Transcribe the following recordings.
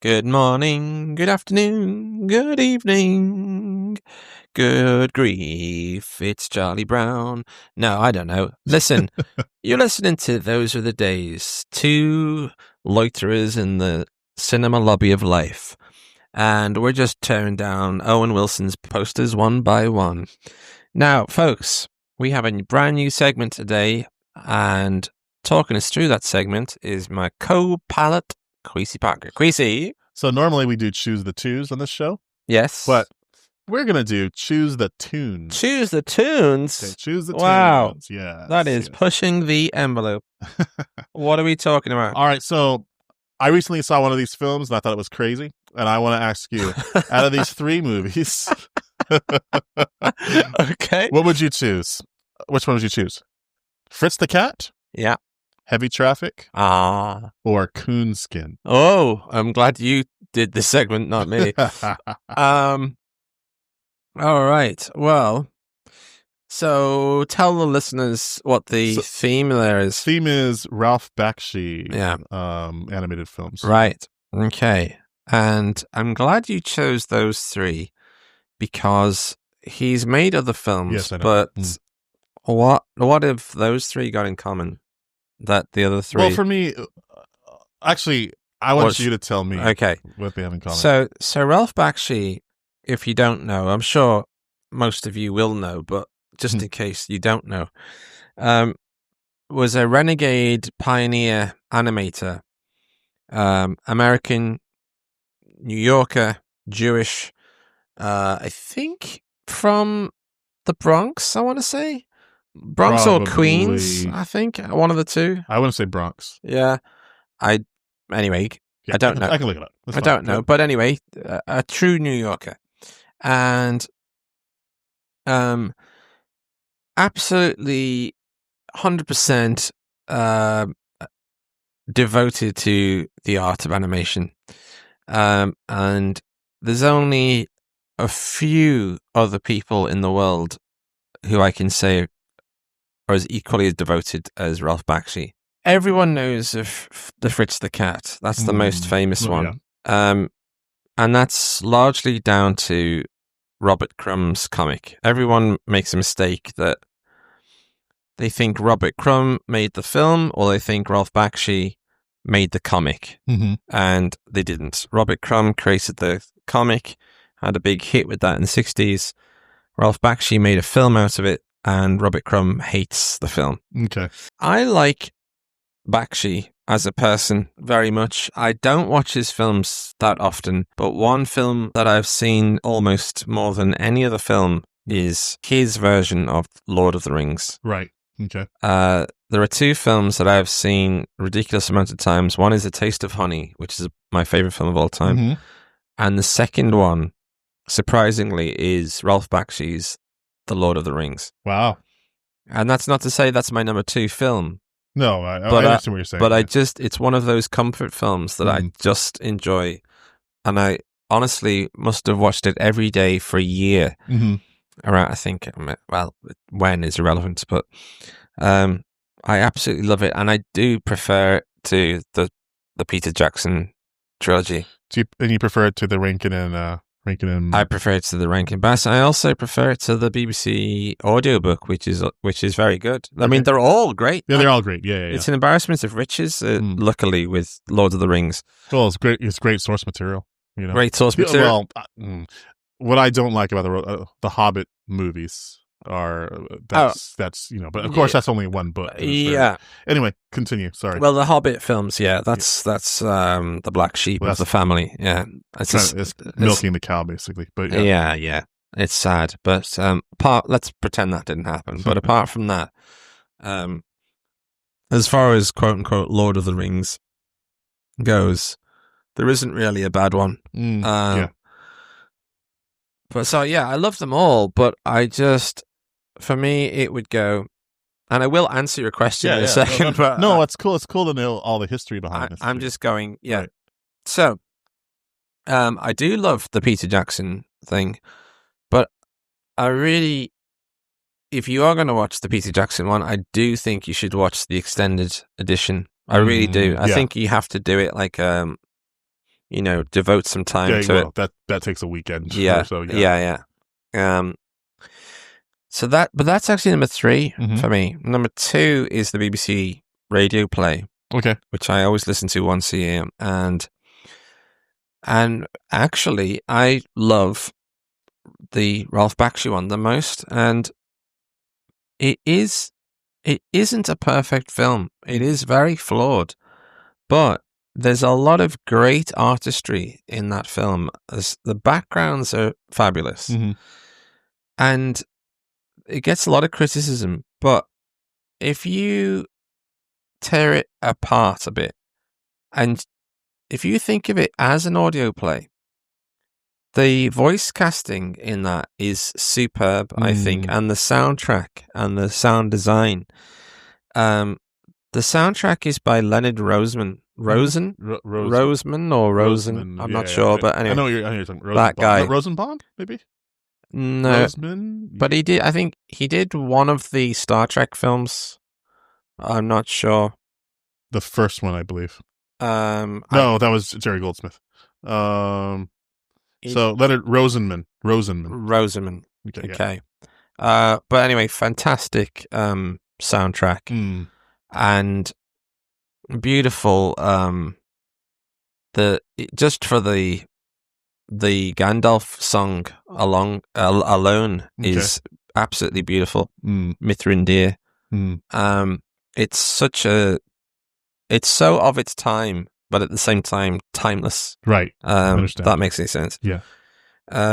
Good morning, good afternoon, good evening, good grief, it's Charlie Brown. No, I don't know. Listen, you're listening to Those Are the Days, two loiterers in the cinema lobby of life. And we're just tearing down Owen Wilson's posters one by one. Now, folks, we have a brand new segment today, and talking us through that segment is my co-pilot, Kwesi Parker. Kwesi. So normally we do Choose the Twos on this show. Yes. But we're going to do Choose the Tunes. Choose the Tunes? Okay, Choose the Wow. Tunes. Yeah. That is pushing the envelope. What are we talking about? All right. So I recently saw one of these films and I thought it was crazy. And I want to ask you, out of these three movies, okay, what would you choose? Which one would you choose? Fritz the Cat? Yeah. Heavy Traffic? Or Coonskin? Oh, I'm glad you did this segment, not me. All right. Well, so tell the listeners what the theme there is. Theme is Ralph Bakshi. Yeah. Animated films. Right. Okay. And I'm glad you chose those three because he's made other films. Yes, I know. But what have those three got in common that the other three? Well, for me, actually, I want you to tell me what they have in common. So Ralph Bakshi, if you don't know, I'm sure most of you will know, but just in case you don't know, was a renegade pioneer animator, American, New Yorker, Jewish, I think from the Bronx, I want to say. Bronx or Queens, I think. One of the two. I want to say Bronx. Yeah. Anyway, I don't know. I can look it up. I don't know. But anyway, a true New Yorker. And absolutely 100% devoted to the art of animation. And there's only a few other people in the world who I can say are as equally as devoted as Ralph Bakshi. Everyone knows of the Fritz the Cat. That's the most famous one. Yeah. And that's largely down to Robert Crumb's comic. Everyone makes a mistake that they think Robert Crumb made the film or they think Ralph Bakshi made the comic. And they didn't. Robert Crumb created the comic, had a big hit with that in the 60s. Ralph Bakshi made a film out of it, and Robert Crumb hates the film. Okay. I like Bakshi as a person very much. I don't watch his films that often, but one film that I've seen almost more than any other film is his version of Lord of the Rings. Right. Okay. There are two films that I've seen a ridiculous amount of times. One is A Taste of Honey, which is my favorite film of all time. And the second one, surprisingly, is Ralph Bakshi's The Lord of the Rings. Wow. And that's not to say that's my number two film. No, I understand what you're saying. But it's one of those comfort films that I just enjoy. And I honestly must have watched it every day for a year. Around, I think, well, when is irrelevant, but I absolutely love it. And I do prefer it to the Peter Jackson trilogy. And you prefer it to the Rankin and I prefer it to the Rankin Bass. I also prefer it to the BBC audiobook, which is very good. I mean, they're all great. Yeah, they're all great. Yeah. It's an embarrassment of riches, luckily, with Lord of the Rings. Well, it's great. It's great source material. You know, great source material. Well, what I don't like about the Hobbit movies are that's but of course that's only one book. Yeah. Anyway, continue. Sorry. Well, the Hobbit films, that's the black sheep of the family. Yeah, it's milking the cow basically. But yeah, it's sad. But let's pretend that didn't happen. But apart from that, as far as quote unquote Lord of the Rings goes, there isn't really a bad one. But so I love them all. But for me, it would go, and I will answer your question in a second. But no, it's cool. It's cool to know all the history behind it. I'm just going, Right. So, I do love the Peter Jackson thing, but I really, if you are going to watch the Peter Jackson one, I do think you should watch the extended edition. I really do. I think you have to do it like devote some time to it. That takes a weekend. Yeah, or so. yeah. So that's actually number 3 for me. Number 2 is the BBC radio play. Okay. Which I always listen to once a year, and actually I love the Ralph Bakshi one the most, and it isn't a perfect film. It is very flawed, but there's a lot of great artistry in that film. The backgrounds are fabulous, and it gets a lot of criticism, but if you tear it apart a bit, and if you think of it as an audio play, the voice casting in that is superb, I think, and the soundtrack and the sound design. The soundtrack is by Leonard Roseman. Roseman or Rosen? I'm not sure, but anyway. I know you're talking Rosenbaum. That guy. Rosenbaum, maybe? No. Roseman? But I think he did one of the Star Trek films. I'm not sure. The first one, I believe. No, that was Jerry Goldsmith. So Leonard Rosenman. Okay. But anyway, fantastic soundtrack and beautiful. Just for the Gandalf song alone is absolutely beautiful. Mithrindir. It's so of its time, but at the same time timeless. Right. That makes any sense. Yeah.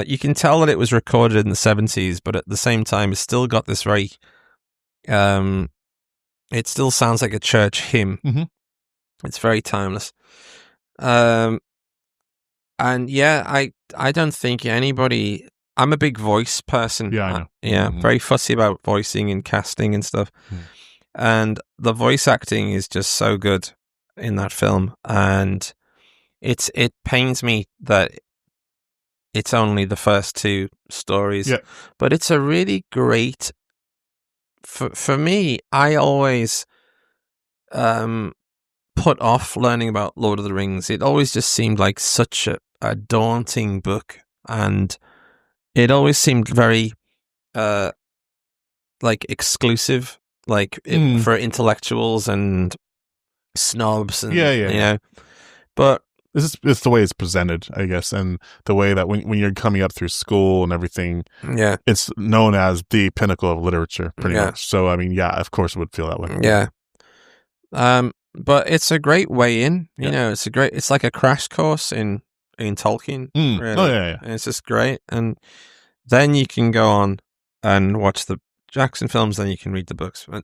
You can tell that it was recorded in the 70s, but at the same time, it's still got this very. It still sounds like a church hymn. It's very timeless. And yeah, I don't think anybody. I'm a big voice person. Yeah, I know. Yeah, very fussy about voicing and casting and stuff. And the voice acting is just so good in that film, and it pains me that it's only the first 2 stories. Yeah. But it's a really great. For me, I always put off learning about Lord of the Rings. It always just seemed like such a daunting book, and it always seemed very exclusive. For intellectuals and snobs, and but it's the way it's presented, I guess, and the way that when you're coming up through school and everything, it's known as the pinnacle of literature, pretty much. So I mean, of course, it would feel that way. But it's a great way in. It's like a crash course in Tolkien. Really. Oh yeah. And it's just great, and then you can go on and watch the Jackson films, then you can read the books. But,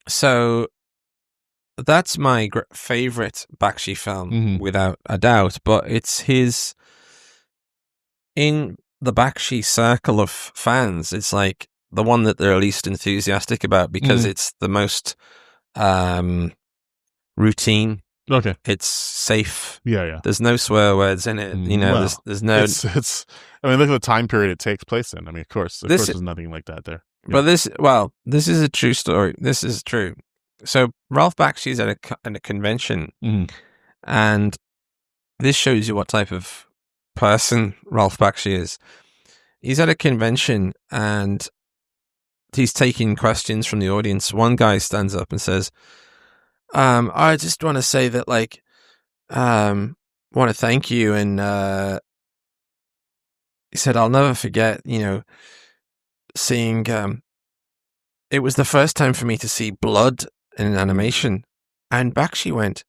so that's my favorite Bakshi film, without a doubt. But it's his in the Bakshi circle of fans. It's like the one that they're least enthusiastic about because it's the most routine. Okay, it's safe. Yeah. There's no swear words in it. There's no. It's. I mean, look at the time period it takes place in. I mean, of course, there's nothing like that there. But this is a true story. This is true. So Ralph Bakshi's at a convention, and this shows you what type of person Ralph Bakshi is. He's at a convention and he's taking questions from the audience. One guy stands up and says, I just want to say that, want to thank you. And he said, I'll never forget, seeing, it was the first time for me to see blood in an animation. And Bakshi went,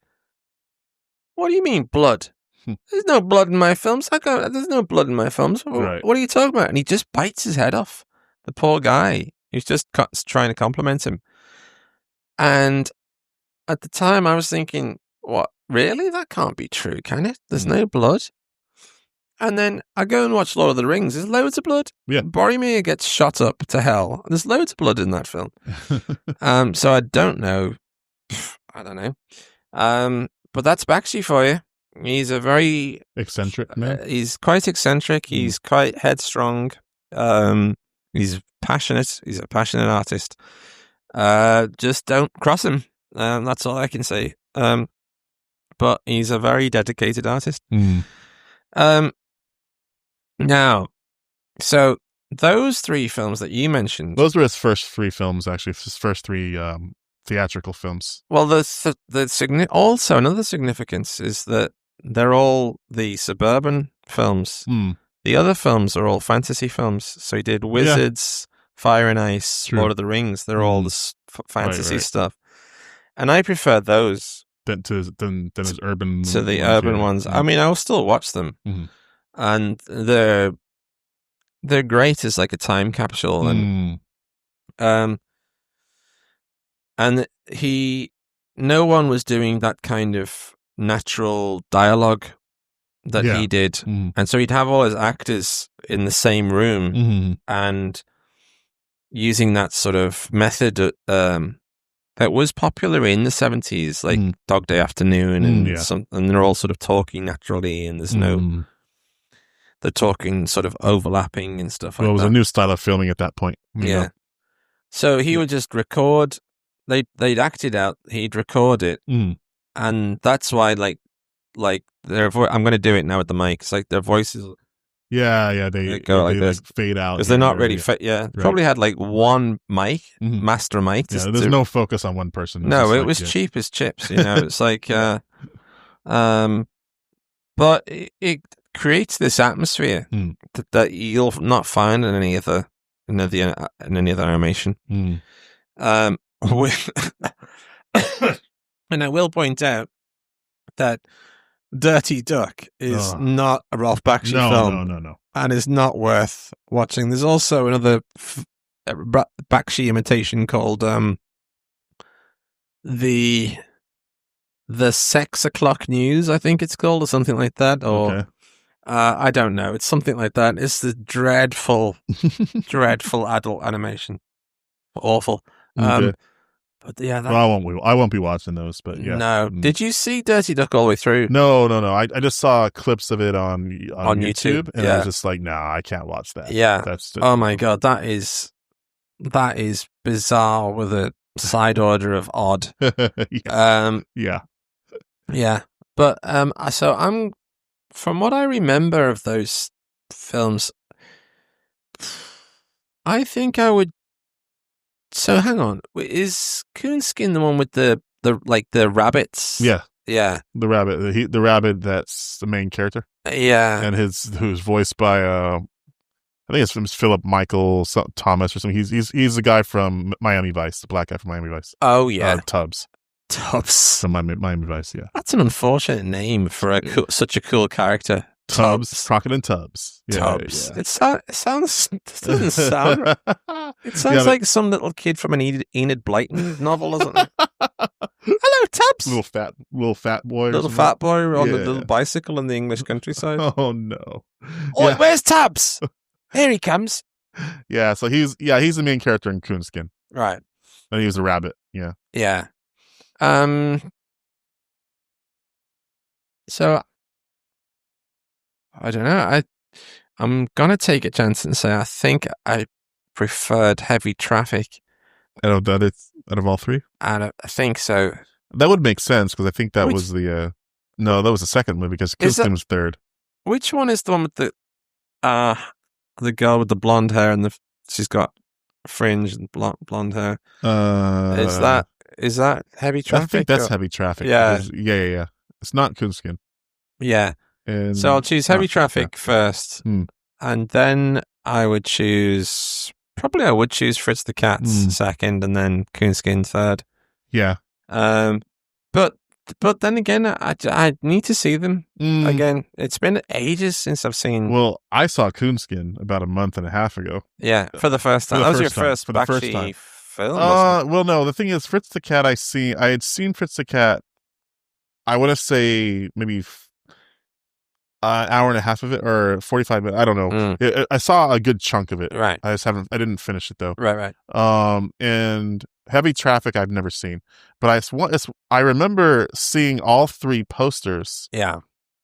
what do you mean blood? There's no blood in my films. There's no blood in my films. Right. What are you talking about? And he just bites his head off. The poor guy. He's just trying to compliment him. And at the time, I was thinking, what? Really? That can't be true, can it? There's no blood? And then I go and watch Lord of the Rings. There's loads of blood. Yeah. Boromir gets shot up to hell. There's loads of blood in that film. So I don't know. I don't know. But that's Bakshi for you. He's a very eccentric man. He's quite eccentric. He's quite headstrong. He's passionate. He's a passionate artist. Just don't cross him. That's all I can say. But but he's a very dedicated artist. Now, so those 3 films that you mentioned, those were his first 3 films. Actually, his first 3 theatrical films. Well, also another significance is that they're all the suburban films. The other films are all fantasy films. So he did Wizards, Fire and Ice, True. Lord of the Rings. They're all the fantasy stuff, and I prefer those than his urban to the urban ones. I mean, I'll still watch them, and they're great as like a time capsule, and no one was doing that kind of natural dialogue that he did. And so he'd have all his actors in the same room and using that sort of method that was popular in the 70s, like Dog Day Afternoon and they're all sort of talking naturally, and there's no they're talking sort of overlapping and stuff like that. Well, it was a new style of filming at that point. Yeah. So he would just record. They'd act it out. He'd record it, and that's why, like their voice. I'm going to do it now with the mic. It's like their voices. They go like this, fade out because they're not really fit. Yeah, right. Probably had like one mic, master mic. There's no focus on one person. No, it was cheap as chips. You know, it's like, but it creates this atmosphere that you'll not find in any other animation. And I will point out that Dirty Duck is not a Ralph Bakshi film. No. And is not worth watching. There's also another Bakshi imitation called the 6 o'clock news, I think it's called, or something like that. Or I don't know. It's something like that. It's the dreadful, dreadful adult animation. Awful. But yeah, I won't be watching those. But yeah, no. Did you see Dirty Duck all the way through? No. I just saw clips of it on YouTube, and I was just like, nah, I can't watch that. Yeah, that's just, oh my god, that is bizarre with a side order of odd. Yeah. But so I'm from what I remember of those films, I think I would. So hang on, is Coonskin the one with the rabbits? Yeah, the rabbit. The rabbit that's the main character. Yeah, and who's voiced by I think it's Philip Michael Thomas or something. He's the guy from Miami Vice, the black guy from Miami Vice. Oh yeah, Tubbs from Miami Vice. Yeah, that's an unfortunate name for such a cool character. Tubbs, Crockett and Tubbs. Tubbs. Yeah. It sounds. This doesn't sound right. It sounds like some little kid from an Enid Blyton novel, doesn't it? Hello, Tubbs. Little fat boy. Little fat boy on the little bicycle in the English countryside. Oh no! Oh, where's Tubbs? Here he comes. Yeah, so he's the main character in Coonskin, right? And he was a rabbit. Yeah. Yeah. So. I don't know. I'm gonna take a chance and say I think I preferred Heavy Traffic. Out of all 3, I think so. That would make sense because I think that was the that was the second movie because Coonskin was third. Which one is the one with the girl with the blonde hair and she's got fringe and blonde hair? Is that Heavy Traffic? I think that's Heavy Traffic. Yeah. It's not Coonskin. Yeah. So I'll choose Heavy Traffic first, and then I would choose Fritz the Cat second, and then Coonskin third. Yeah. But then again, I need to see them again. It's been ages since I've seen. Well, I saw Coonskin about a month and a half ago. Yeah, for the first time. That was your first Bakshi film. Well, no. The thing is, Fritz the Cat. I had seen Fritz the Cat. I want to say maybe. An hour and a half of it, or 45 minutes. I don't know. I saw a good chunk of it. Right. I didn't finish it though. Right. And Heavy Traffic I've never seen, but I remember seeing all 3 posters. Yeah.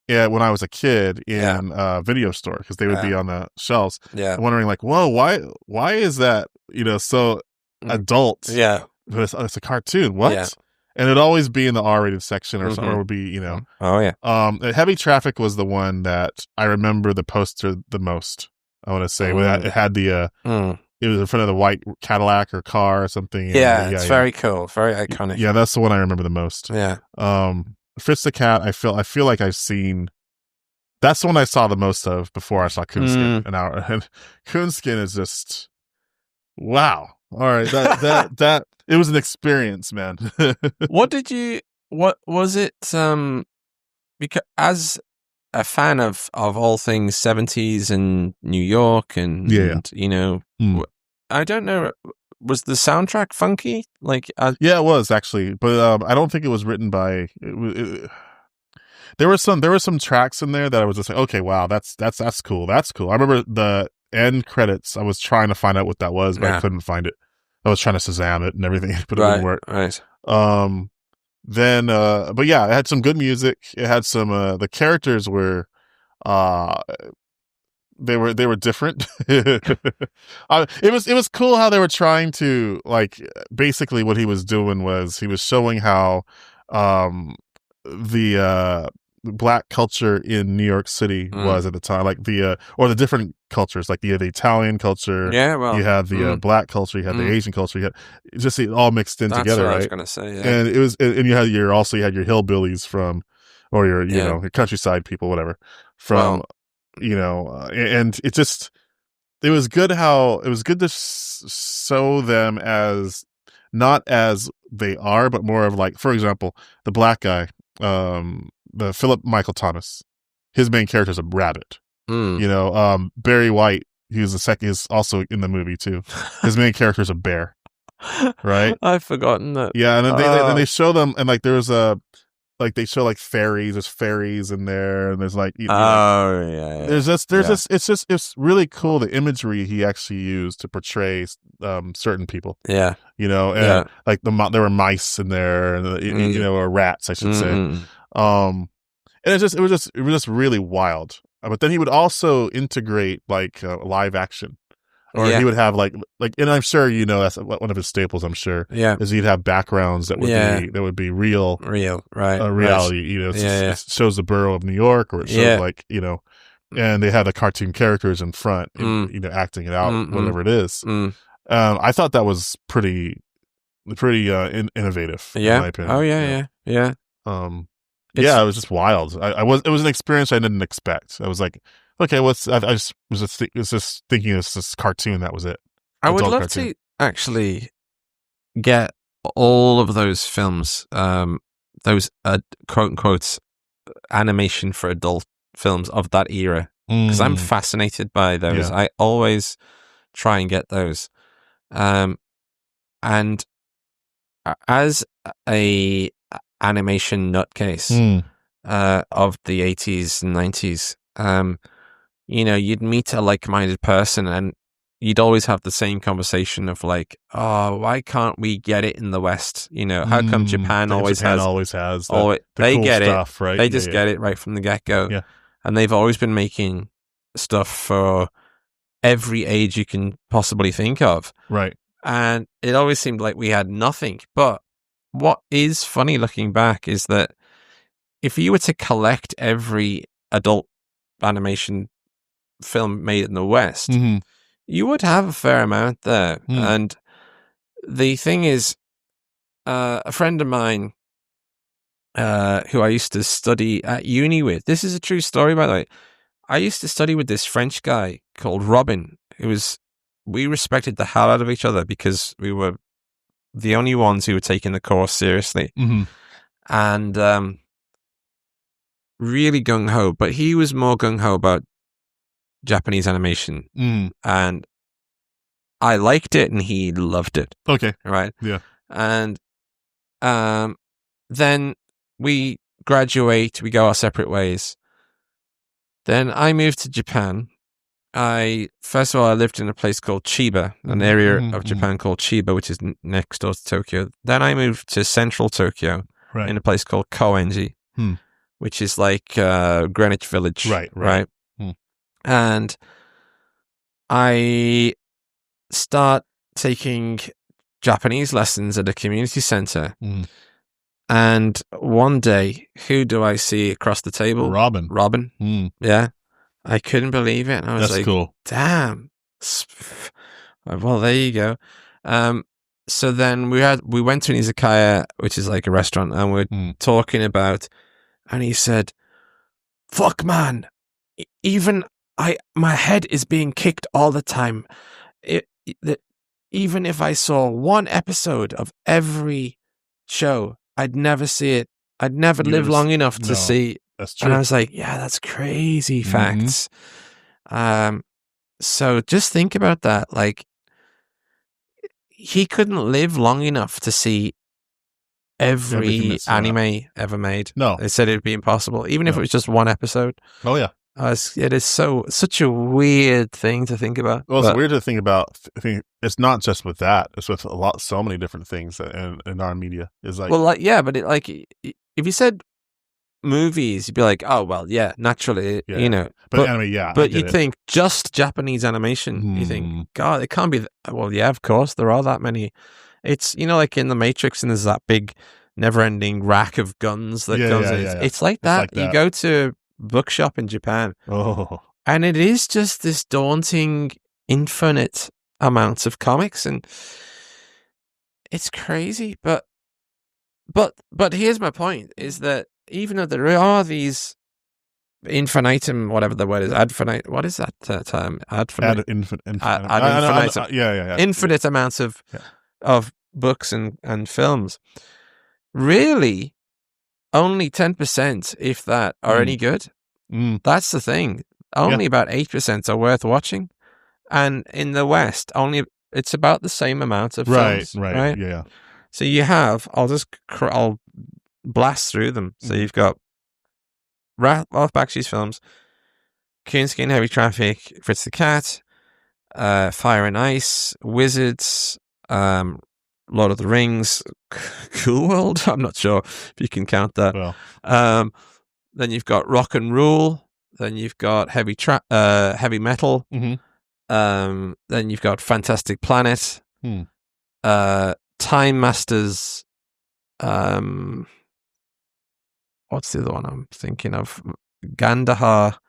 Yeah. When I was a kid in a video store, because they would be on the shelves. Yeah. Wondering like, whoa, why is that? So adult. Yeah. But it's a cartoon. What? Yeah. and it'd always be in the R-rated section or something. Or it would be, Oh yeah. Heavy Traffic was the one that I remember the poster the most. I want to say it had the it was in front of the white Cadillac or car or something. Yeah, it's very cool, very iconic. Yeah, that's the one I remember the most. Yeah. Fritz the Cat, I feel like I've seen. That's the one I saw the most of before I saw Coonskin. And Coonskin is just wow. All right, that it was an experience, man. What was it? Because as a fan of all things 70s and New York and I don't know, was the soundtrack funky? Like, yeah, it was actually, but I don't think it was written by. There were some tracks in there that I was just like, okay, wow, that's cool, that's cool. I remember the end credits. I was trying to find out what that was, but I couldn't find it. I was trying to Shazam it and everything, but it didn't work. Right. Then, but yeah, it had some good music. It had some. The characters were, they were different. It was cool how they were trying to, like, basically what he was doing was he was showing how the black culture in New York City was at the time, like or the different cultures, like the Italian culture. Yeah, well, you had the black culture, you had the Asian culture, you had it all mixed in together, right? I was gonna say, yeah. And it was, and you had your hillbillies from, or your your countryside people, whatever, from. And it was good to show them as not as they are, but more of, like, for example, the black guy, the Philip Michael Thomas, his main character is a rabbit. Barry White, is also in the movie too. His main character is a bear, right? I've forgotten that. Yeah, and then they show them, and like there's they show like fairies. There's fairies in there, and there's like it's really cool, the imagery he actually used to portray certain people. Yeah, like there were mice in there, and or rats, I should say. And it was just really wild. But then he would also integrate like live action. Or he would have like, and I'm sure that's one of his staples. I'm sure, is he'd have backgrounds that would be real, right, reality. Right. It shows the borough of New York, or it shows and they have the cartoon characters in front, acting it out, whatever it is. I thought that was pretty innovative. Yeah. In my opinion. Oh yeah. It was just wild. It was an experience I didn't expect. I was like, okay, I was just thinking it's this cartoon. That was it. I would love to actually get all of those films, those quote unquote animation for adult films of that era, because I'm fascinated by those. I always try and get those. And as a animation nutcase of the 80s and 90s, you'd meet a like-minded person and you'd always have the same conversation of like, oh, why can't we get it in the West? How come Japan always has the they cool get stuff, right? They just get it right from the get-go. Yeah. And they've always been making stuff for every age you can possibly think of. Right. And it always seemed like we had nothing. But what is funny looking back is that if you were to collect every adult animation film made in the West, you would have a fair amount there. And the thing is, a friend of mine who I used to study at uni with, this is a true story, by the way. I used to study with this French guy called Robin. We respected the hell out of each other because we were the only ones who were taking the course seriously. And really gung-ho, but he was more gung-ho about Japanese animation. And I liked it and he loved it. Okay. Right? Yeah. And then we graduate, we go our separate ways. Then I moved to Japan. First of all, I lived in a place called Chiba, an area of Japan called Chiba, which is next door to Tokyo. Then I moved to central Tokyo in a place called Koenji, which is like Greenwich Village. Right. And I start taking Japanese lessons at a community center. And one day, who do I see across the table? Robin. Yeah. I couldn't believe it. And I was That's cool. damn. Well, there you go. So then we went to an izakaya, which is like a restaurant, and we're talking about, and he said, "Fuck, man, my head is being kicked all the time. Even if I saw one episode of every show, I'd never see it. I'd never live long enough to see." That's true. And I was like, yeah, that's crazy facts. So just think about that. Like, he couldn't live long enough to see every anime ever made. No. They said it would be impossible, even if it was just one episode. Oh, yeah. It is such a weird thing to think about. Well, it's weird to think about. It's not just with that. It's with so many different things in our media. Is like, well, like, yeah, but if you said movies, you'd be like, oh, well, yeah, naturally, you know. But anime, yeah. But you think just Japanese animation, you think, God, it can't be. Well, yeah, of course, there are that many. It's, you know, like in The Matrix, and there's that big, never-ending rack of guns that goes in. It's like that. You go to bookshop in Japan, and it is just this daunting, infinite amounts of comics, and it's crazy. But here's my point: is that even though there are these infinitum, whatever the word is, adfinite, what is that term? Infinite amounts of books and films. Really, only 10%, if that, are any good. That's the thing. Only about 8% are worth watching, and in the West, it's about the same amount of films. Right. Yeah. So you have. I'll blast through them. So you've got Ralph Bakshi's films, Coonskin, Heavy Traffic, Fritz the Cat, Fire and Ice, Wizards, Lord of the Rings, Cool World. I'm not sure if you can count that. Well. Then you've got Rock and Rule. Then you've got Heavy Metal. Then you've got Fantastic Planet. Time Masters. What's the other one I'm thinking of? Gandahar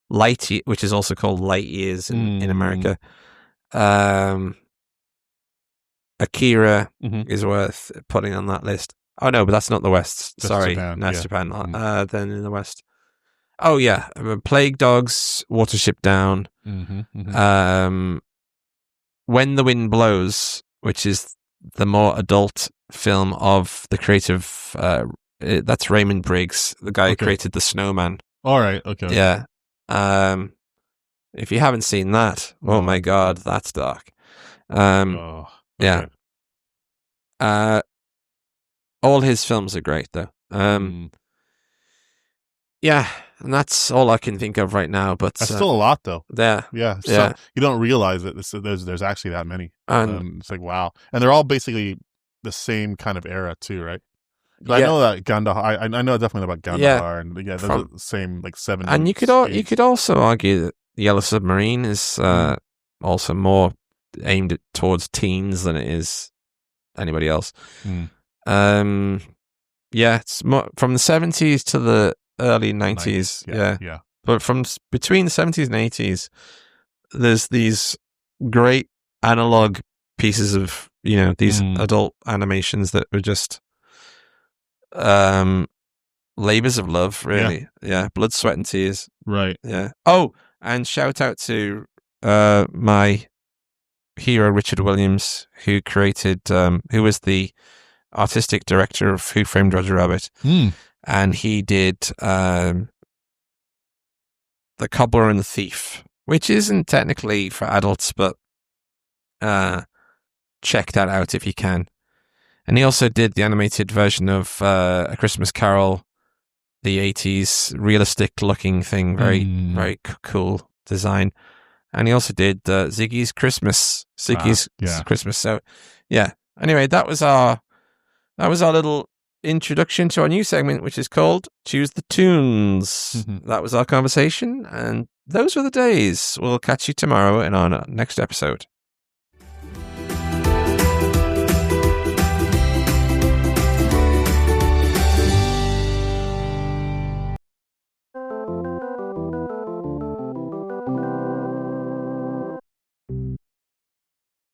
Light, which is also called Light Years in America. Akira is worth putting on that list. Oh no, but that's not the West. Sorry, that's Japan. Then in the West. Oh yeah, Plague Dogs, Watership Down. When the Wind Blows, which is the more adult film of the creative. That's Raymond Briggs, the guy who created The Snowman. All right. Okay. Yeah. If you haven't seen that, oh my God, that's dark. Yeah. All his films are great, though. Yeah, and that's all I can think of right now. But that's still a lot, though. Yeah. So you don't realize that there's actually that many. It's like, wow, and they're all basically the same kind of era too, right? I know that Gandahar. I know definitely about Gandahar, and those are the same, like 70s. And you could also argue that the Yellow Submarine is also more aimed towards teens than it is anybody else. Yeah, it's more from the 70s to the early 90s. Yeah. But from between the 70s and 80s, there's these great analog pieces of, these adult animations that were just labors of love, really. Yeah. Blood, sweat and tears. Right. Yeah. Oh, and shout out to my hero Richard Williams, who was the artistic director of Who Framed Roger Rabbit. And he did The Cobbler and the Thief, which isn't technically for adults, but check that out if you can. And he also did the animated version of A Christmas Carol, the 80s realistic looking thing, very, very cool design. And he also did Ziggy's Christmas. Christmas. So, yeah. Anyway, that was our little introduction to our new segment, which is called Choose the Tunes. That was our conversation, and those were the days. We'll catch you tomorrow in our next episode.